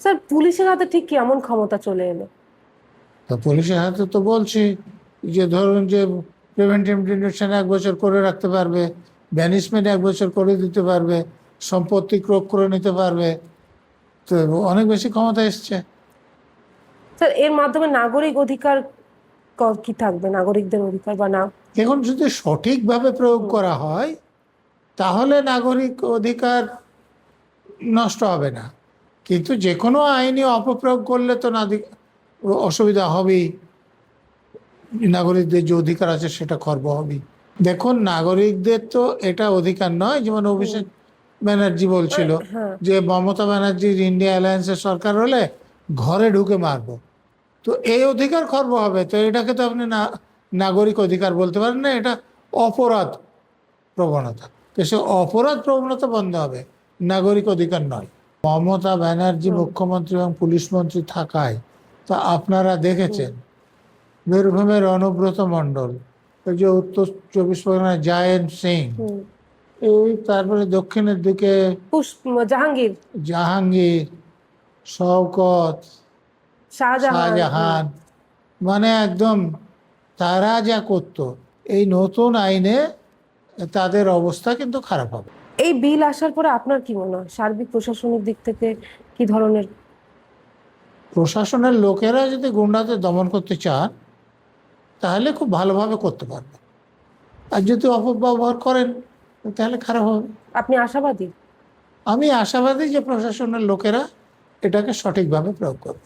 Sir পুলিশের হাতে ঠিক কেমন ক্ষমতা চলে এলো? তো পুলিশের হাতে তো বলছি যে ধরুন যে প্রিভেন্টিভ ডিটেনশন 1 বছর করে রাখতে পারবে, ব্যানিশমেন্ট 1 বছর করে দিতে পারবে, সম্পত্তি ক্রোক করে নিতে পারবে। তো অনেক বেশি ক্ষমতা এসছে। স্যার এর মাধ্যমে নাগরিক অধিকার কি থাকবে, নাগরিকদের অধিকার বা না? এখন যদি সঠিকভাবে প্রয়োগ হুম, করা হয় তাহলে নাগরিক অধিকার নষ্ট হবে না, কিন্তু যে কোনো আইনি অপপ্রয়োগ করলে তো অসুবিধা হবেই। নাগরিকদের যে অধিকার আছে সেটা খর্ব হবেই। দেখুন, নাগরিকদের তো এটা অধিকার নয়। যেমন হুম। অভিষেক ব্যানার্জি বলছিল হ্যাঁ। যে মমতা ব্যানার্জির ইন্ডিয়া অ্যালায়েন্সের সরকার হলে ঘরে ঢুকে মারবো। তো এই অধিকার খর্ব হবে, তো এটাকে তো আপনি নাগরিক অধিকার বলতে পারেন না, এটা অপরাধ প্রবণতা। তো সে অপরাধ প্রবণতা বন্ধ হবে, নাগরিক অধিকার নয়। মমতা ব্যানার্জি হুম, মুখ্যমন্ত্রী এবং পুলিশ মন্ত্রী থাকায় তা আপনারা হুম, দেখেছেন বীরভূমের অনুব্রত মণ্ডল, ওই যে উত্তর 24 পরগনায় জায়েন্ট সিং, হুম। এই তারপরে দক্ষিণের দিকে জাহাঙ্গীর, জাহাঙ্গীর, শওকত, শাহজাহান। হুম। শাহজাহান, মানে একদম তারা যা করতো, এই নতুন আইনে তাদের অবস্থা কিন্তু খারাপ হবে। এই বিল আসার পরে আপনার কি মনে হয় সার্বিক প্রশাসনিক দিক থেকে কি ধরনের? প্রশাসনের লোকেরা যদি গুন্ডাদের দমন করতে চান তাহলে খুব ভালোভাবে করতে পারবে, আর যদি অপব্যবহার করেন তাহলে খারাপ হবে। আপনি আশাবাদী? আমি আশাবাদী যে প্রশাসনের লোকেরা এটাকে সঠিকভাবে প্রয়োগ করবে।